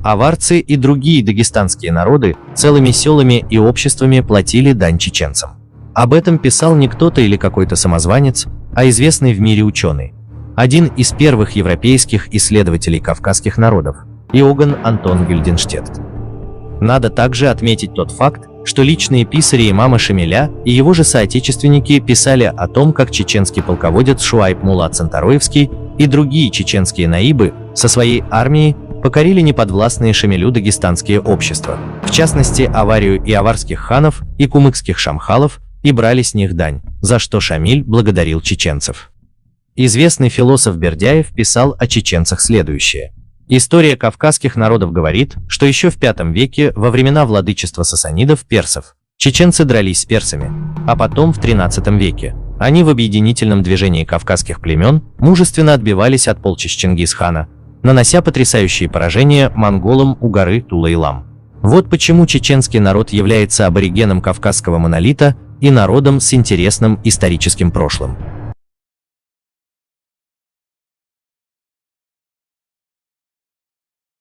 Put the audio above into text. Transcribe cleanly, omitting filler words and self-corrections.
Аварцы и другие дагестанские народы целыми селами и обществами платили дань чеченцам. Об этом писал не кто-то или какой-то самозванец, а известный в мире ученый, один из первых европейских исследователей кавказских народов, Иоганн Антон Гильденштедт. Надо также отметить тот факт, что личные писари имама Шамиля и его же соотечественники писали о том, как чеченский полководец Шуайб Мулат Цантароевский и другие чеченские наибы со своей армией покорили неподвластные Шамилю дагестанские общества, в частности аварию и аварских ханов, и кумыкских шамхалов, и брали с них дань, за что Шамиль благодарил чеченцев. Известный философ Бердяев писал о чеченцах следующее. История кавказских народов говорит, что еще в V веке, во времена владычества сасанидов-персов, чеченцы дрались с персами, а потом в XIII веке они в объединительном движении кавказских племен мужественно отбивались от полчищ Чингисхана, нанося потрясающие поражения монголам у горы Тула-Илам. Вот почему чеченский народ является аборигеном кавказского монолита и народом с интересным историческим прошлым.